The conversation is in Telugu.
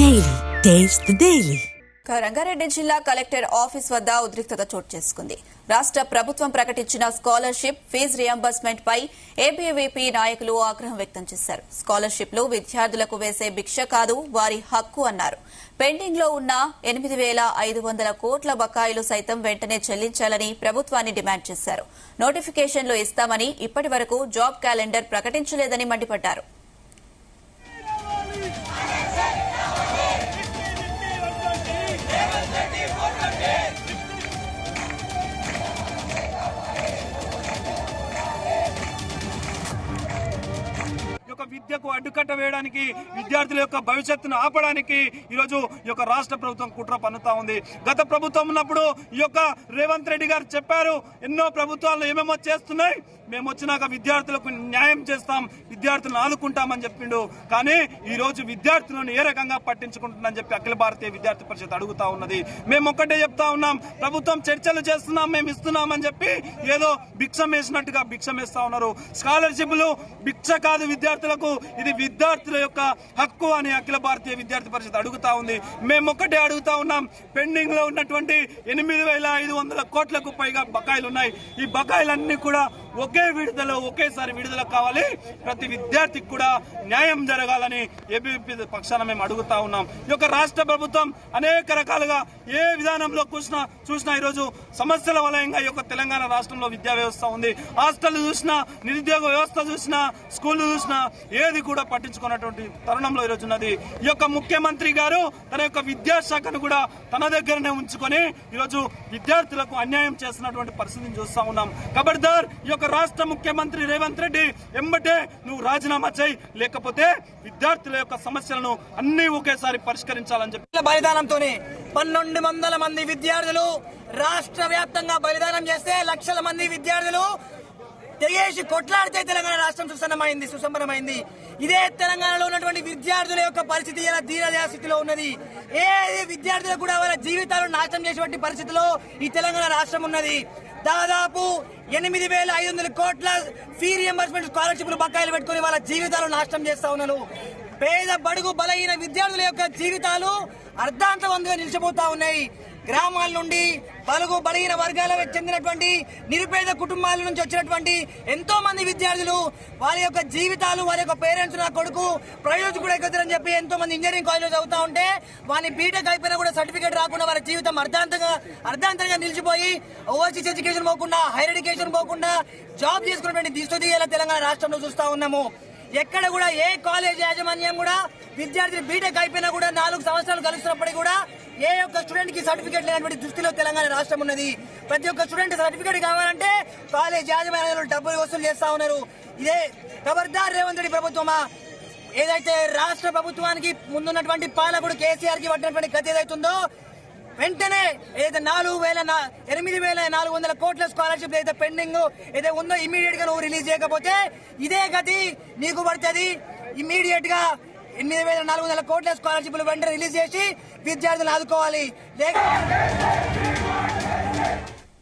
Daily. Taste the Daily. Rangareddy జిల్లా కలెక్టర్ ఆఫీస్ వద్ద ఉద్రిక్తత చోటు చేసుకుంది. రాష్ట్ర ప్రభుత్వం ప్రకటించిన స్కాలర్షిప్ ఫీజు రియంబర్స్మెంట్ పై ఏబీవీపీ నాయకులు ఆగ్రహం వ్యక్తం చేశారు. స్కాలర్షిప్లు విద్యార్థులకు వేసే భిక్ష కాదు, వారి హక్కు అన్నారు. పెండింగ్ లో ఉన్న 8,500 కోట్ల బకాయిలు సైతం వెంటనే చెల్లించాలని ప్రభుత్వాన్ని డిమాండ్ చేశారు. నోటిఫికేషన్లు ఇస్తామని ఇప్పటి వరకు జాబ్ క్యాలెండర్ ప్రకటించలేదని మండిపడ్డారు. విద్యకు అడ్డుకట్ట వేయడానికి, విద్యార్థుల యొక్క భవిష్యత్తును ఆపడానికి ఈరోజు ఈ యొక్క రాష్ట్ర ప్రభుత్వం కుట్ర పన్నుతా ఉంది. గత ప్రభుత్వం ఉన్నప్పుడు ఈ యొక్క రేవంత్ రెడ్డి గారు చెప్పారు, ఎన్నో ప్రభుత్వాలు ఏమేమో చేస్తున్నాయి, మేము వచ్చినాక విద్యార్థులకు న్యాయం చేస్తాం, విద్యార్థులను ఆదుకుంటామని చెప్పిండు. కానీ ఈ రోజు విద్యార్థులను ఏ రకంగా పట్టించుకుంటుందని చెప్పి అఖిల భారతీయ విద్యార్థి పరిషత్ అడుగుతా ఉన్నది. మేము ఒక్కటే చెప్తా ఉన్నాం, ప్రభుత్వం చర్చలు చేస్తున్నాం, మేము ఇస్తున్నామని చెప్పి ఏదో భిక్షం వేసినట్టుగా భిక్షం వేస్తా ఉన్నారు. స్కాలర్షిప్లు భిక్ష కాదు, విద్యార్థులకు ఇది విద్యార్థుల యొక్క హక్కు అని అఖిల భారతీయ విద్యార్థి పరిషత్ అడుగుతా ఉంది. మేము ఒక్కటే అడుగుతా ఉన్నాం, పెండింగ్ లో ఉన్నటువంటి 8,500 కోట్లకు పైగా బకాయిలు ఉన్నాయి. ఈ బకాయిలన్నీ కూడా ఒకేసారి విడుదల కావాలి. ప్రతి విద్యార్థికి కూడా న్యాయం జరగాలని ఏబీవీపీ పక్షాన మేము అడుగుతా ఉన్నాం. ఈ యొక్క రాష్ట్ర ప్రభుత్వం అనేక రకాలుగా ఏ విధానంలో చూసినా ఈరోజు సమస్యల వలయంగా ఈ యొక్క తెలంగాణ రాష్ట్రంలో విద్యా వ్యవస్థ ఉంది. హాస్టల్ చూసినా, నిరుద్యోగ వ్యవస్థ చూసినా, స్కూళ్లు చూసినా ఏది కూడా పట్టించుకున్నటువంటి తరుణంలో ఈరోజు ఉన్నది. ఈ యొక్క ముఖ్యమంత్రి గారు తన యొక్క విద్యాశాఖను కూడా తన దగ్గరనే ఉంచుకొని ఈరోజు విద్యార్థులకు అన్యాయం చేస్తున్నటువంటి పరిస్థితిని చూస్తా ఉన్నాం. ఖబర్దార్, ఈ యొక్క రాష్ట్ర ముఖ్యమంత్రి రేవంత్ రెడ్డి ఎంబటే నువ్వు రాజీనామా చేయి, లేకపోతే విద్యార్థుల యొక్క సమస్యలను అన్ని ఒకేసారి పరిష్కరించాలని చెప్పి బలిదానంతోనే 1,200 మంది విద్యార్థులు రాష్ట్ర వ్యాప్తంగా బలిదానం చేస్తే లక్షల మంది విద్యార్థులు తెగేసి కొట్లాడితే తెలంగాణ రాష్ట్రం సుసంపన్నమైంది. ఇదే తెలంగాణలో ఉన్నటువంటి విద్యార్థుల యొక్క పరిస్థితి ఇలా దీనదయా స్థితిలో ఉన్నది. ఏ విద్యార్థులు కూడా వాళ్ళ జీవితాలను నాశనం చేసేటువంటి పరిస్థితిలో ఈ తెలంగాణ రాష్ట్రం ఉన్నది. దాదాపు 8,500 కోట్ల ఫీ రియంబర్స్మెంట్ స్కాలర్షిప్లు బకాయిలు పెట్టుకుని వాళ్ళ జీవితాలు నాశనం చేస్తా ఉన్నారు. పేద బడుగు బలహీన విద్యార్థుల యొక్క జీవితాలు అర్ధాంతవంతంగా నిలిచిపోతా ఉన్నాయి. గ్రామాల నుండి బలుగు బలహీన వర్గాలకు చెందినటువంటి నిరుపేద కుటుంబాల నుంచి వచ్చినటువంటి ఎంతో మంది విద్యార్థులు వారి యొక్క జీవితాలు, వారి యొక్క పేరెంట్స్, నా కొడుకు ప్రైవేట్ కూడా ఎక్కుతారని చెప్పి ఎంతో మంది ఇంజనీరింగ్ కాలేజ్ చదువుతా ఉంటే వాని బీటెక్ అయిపోయినా కూడా సర్టిఫికేట్ రాకుండా వారి జీవితం అర్ధాంతరంగా నిలిచిపోయి ఓవర్సీస్ ఎడ్యుకేషన్ పోకుండా, హైయర్ ఎడ్యుకేషన్ పోకుండా జాబ్ చేసుకున్నటువంటి దుస్థితి ఇలా తెలంగాణ రాష్ట్రంలో చూస్తా ఉన్నాము. ఎక్కడ కూడా ఏ కాలేజ్ యాజమాన్యం కూడా విద్యార్థులు బీటెక్ అయిపోయినా కూడా 4 సంవత్సరాలు కలుస్తున్నప్పటికీ కూడా ఏ ఒక్క స్టూడెంట్ కి సర్టిఫికేట్ లేనటువంటి దృష్టిలో తెలంగాణ రాష్ట్రం ఉన్నది. ప్రతి ఒక్క స్టూడెంట్ సర్టిఫికేట్ కావాలంటే కాలేజ్ యాజమాన్యాలు డబ్బులు వసూలు చేస్తా ఉన్నారు. ఇదే ఖబర్దార్ రేవంత్ రెడ్డి ప్రభుత్వమా, ఏదైతే రాష్ట్ర ప్రభుత్వానికి ముందున్నటువంటి పాలకుడు కేసీఆర్ కి పట్టినటువంటి గతి ఏదైతుందో వెంటనే ఏదైతే 8,400 కోట్ల స్కాలర్షిప్ ఏదైతే పెండింగ్ ఏదైతే ఉందో ఇమీడియట్ గా నువ్వు రిలీజ్ చేయకపోతే ఇదే గతి నీకు పడుతుంది. ఇమీడియట్ గా 8,400 కోట్ల స్కాలర్షిప్లు వెంటనే రిలీజ్ చేసి విద్యార్థులను ఆదుకోవాలి.